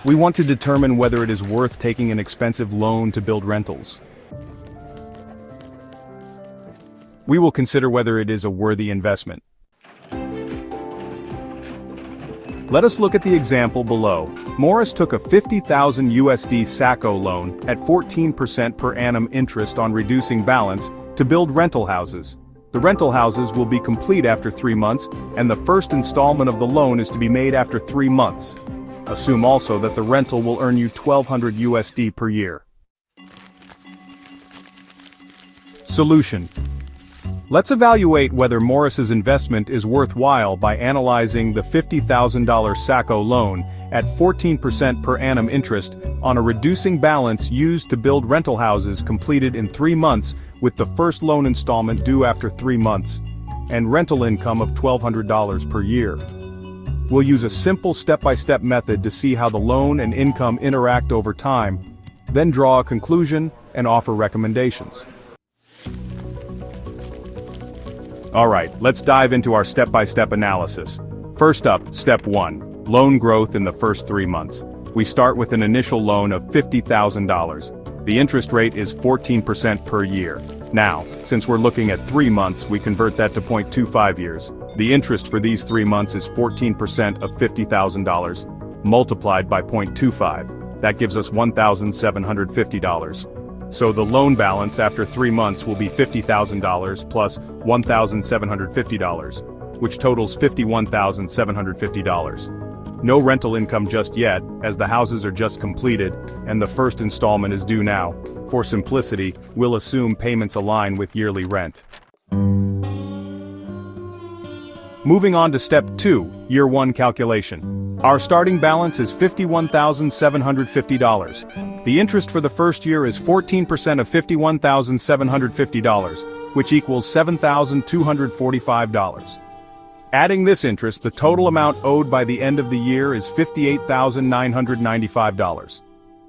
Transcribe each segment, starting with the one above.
We want to determine whether it is worth taking an expensive loan to build rentals. We will consider whether it is a worthy investment. Let us look at the example below. Morris took a $50,000 SACO loan at 14% per annum interest on reducing balance to build rental houses. The rental houses will be complete after 3 months, and the first installment of the loan is to be made after 3 months. Assume also that the rental will earn you $1,200 per year. Solution. Let's evaluate whether Morris's investment is worthwhile by analyzing the $50,000 SACO loan at 14% per annum interest on a reducing balance used to build rental houses completed in 3 months with the first loan installment due after 3 months, and rental income of $1,200 per year. We'll use a simple step-by-step method to see how the loan and income interact over time, then draw a conclusion and offer recommendations. Alright, let's dive into our step-by-step analysis. First up, step 1, loan growth in the first 3 months. We start with an initial loan of $50,000. The interest rate is 14% per year. Now, since we're looking at 3 months, we convert that to 0.25 years. The interest for these 3 months is 14% of $50,000, multiplied by 0.25. That gives us $1,750. So the loan balance after 3 months will be $50,000 plus $1,750, which totals $51,750. No rental income just yet, as the houses are just completed, and the first installment is due now. For simplicity, we'll assume payments align with yearly rent. Moving on to step 2, year 1 calculation. Our starting balance is $51,750. The interest for the first year is 14% of $51,750, which equals $7,245. Adding this interest, the total amount owed by the end of the year is $58,995.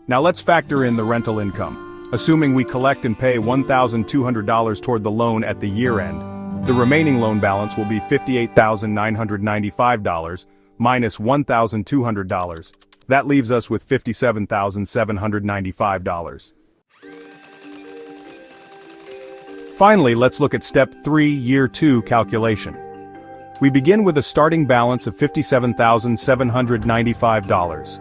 Now let's factor in the rental income. Assuming we collect and pay $1,200 toward the loan at the year end, the remaining loan balance will be $58,995 minus $1,200. That leaves us with $57,795. Finally, let's look at step 3, year 2 calculation. We begin with a starting balance of $57,795.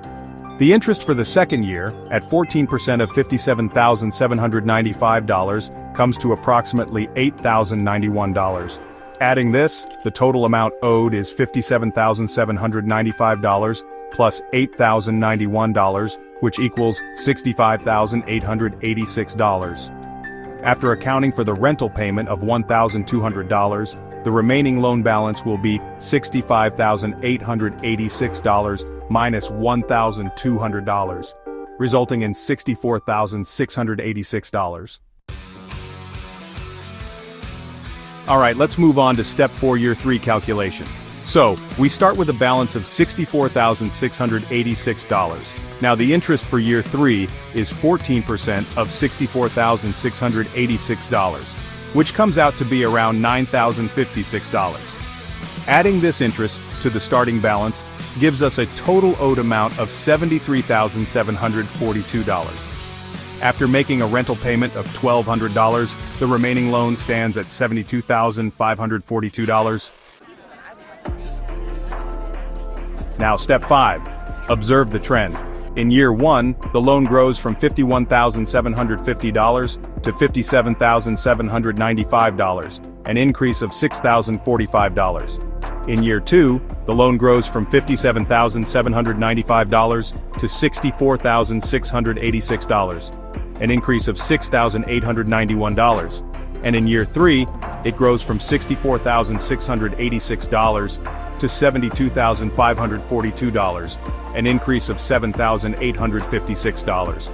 The interest for the second year, at 14% of $57,795, comes to approximately $8,091. Adding this, the total amount owed is $57,795 plus $8,091, which equals $65,886. After accounting for the rental payment of $1,200, the remaining loan balance will be $65,886 minus $1,200, resulting in $64,686. Alright, let's move on to step 4, year 3 calculation. So, we start with a balance of $64,686. Now the interest for year 3 is 14% of $64,686, which comes out to be around $9,056. Adding this interest to the starting balance gives us a total owed amount of $73,742. After making a rental payment of $1,200, the remaining loan stands at $72,542. Now step 5. Observe the trend. In year 1, the loan grows from $51,750 to $57,795, an increase of $6,045. In year 2, the loan grows from $57,795 to $64,686, an increase of $6,891. And in year 3, it grows from $64,686 to $72,542, an increase of $7,856.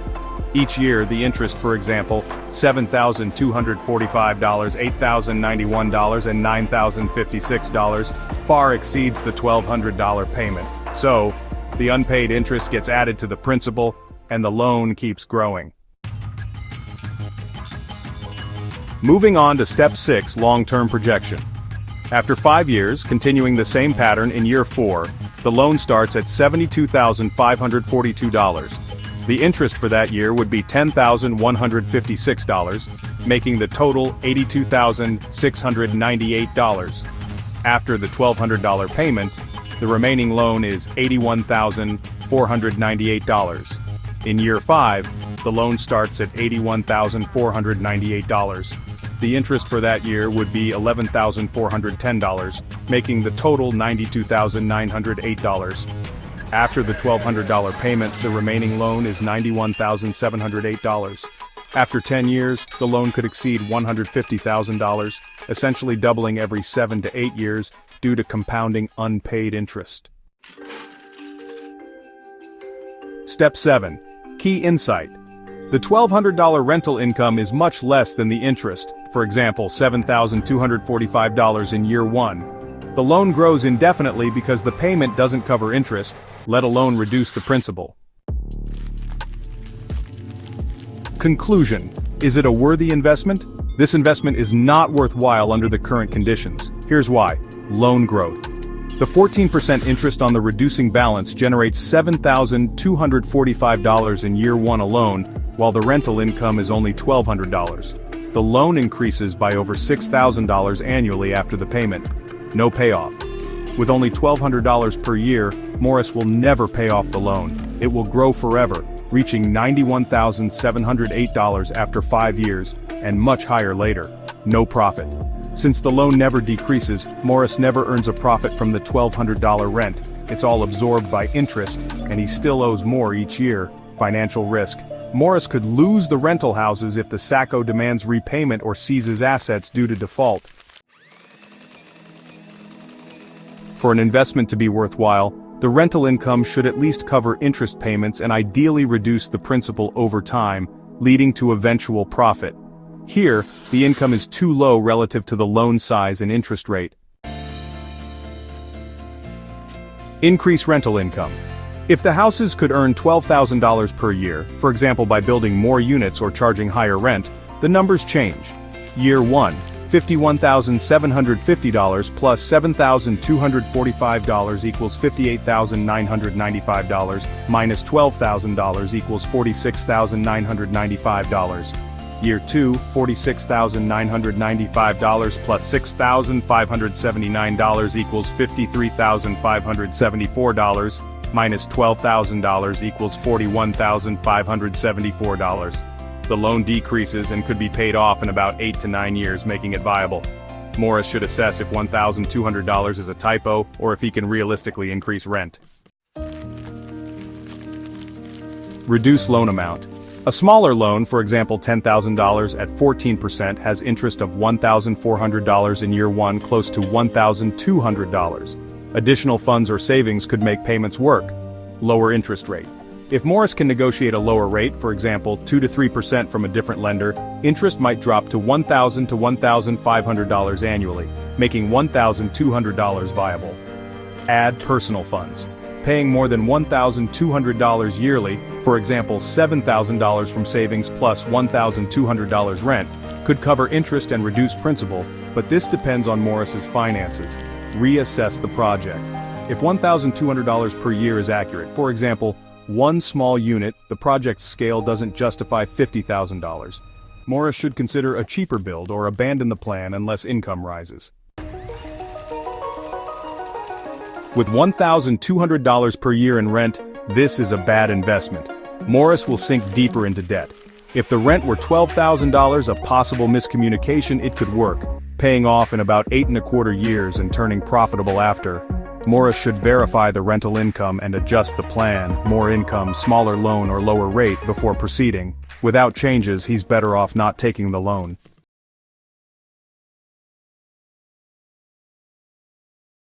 Each year, the interest, for example, $7,245, $8,091, and $9,056, far exceeds the $1,200 payment. So, the unpaid interest gets added to the principal, and the loan keeps growing. Moving on to step 6, long-term projection. After 5 years, continuing the same pattern in year 4, The loan starts at $72,542. The interest for that year would be $10,156, making the total $82,698. After the $1,200 payment, the remaining loan is $81,498. In year 5, the loan starts at $81,498. The interest for that year would be $11,410, making the total $92,908. After the $1,200 payment, the remaining loan is $91,708. After 10 years, the loan could exceed $150,000, essentially doubling every 7 to 8 years due to compounding unpaid interest. Step 7. Key insight. The $1,200 rental income is much less than the interest, for example $7,245 in year 1. The loan grows indefinitely because the payment doesn't cover interest, let alone reduce the principal. Conclusion. Is it a worthy investment? This investment is not worthwhile under the current conditions. Here's why. Loan growth. The 14% interest on the reducing balance generates $7,245 in year 1 alone, while the rental income is only $1,200. The loan increases by over $6,000 annually after the payment. No payoff. With only $1,200 per year, Morris will never pay off the loan. It will grow forever, reaching $91,708 after 5 years, and much higher later. No profit. Since the loan never decreases, Morris never earns a profit from the $1,200 rent. It's all absorbed by interest, and he still owes more each year. Financial risk. Morris could lose the rental houses if the SACO demands repayment or seizes assets due to default. For an investment to be worthwhile, the rental income should at least cover interest payments and ideally reduce the principal over time, leading to eventual profit. Here, the income is too low relative to the loan size and interest rate. Increase rental income. If the houses could earn $12,000 per year, for example by building more units or charging higher rent, the numbers change. Year 1, $51,750 plus $7,245 equals $58,995, minus $12,000 equals $46,995. Year 2, $46,995 plus $6,579 equals $53,574, minus $12,000 equals $41,574. The loan decreases and could be paid off in about 8 to 9 years, making it viable. Morris should assess if $1,200 is a typo or if he can realistically increase rent. Reduce loan amount. A smaller loan, for example $10,000 at 14%, has interest of $1,400 in year 1, close to $1,200. Additional funds or savings could make payments work. Lower interest rate. If Morris can negotiate a lower rate, for example 2 to 3% from a different lender, interest might drop to $1,000 to $1,500 annually, making $1,200 viable. Add personal funds. Paying more than $1,200 yearly, for example $7,000 from savings plus $1,200 rent, could cover interest and reduce principal, but this depends on Morris's finances. Reassess the project. If $1,200 per year is accurate, for example, one small unit, the project's scale doesn't justify $50,000. Morris should consider a cheaper build or abandon the plan unless income rises. With $1,200 per year in rent, this is a bad investment. Morris will sink deeper into debt. If the rent were $12,000, a possible miscommunication, it could work, paying off in about 8.25 years and turning profitable after. Morris should verify the rental income and adjust the plan, more income, smaller loan or lower rate before proceeding. Without changes, he's better off not taking the loan.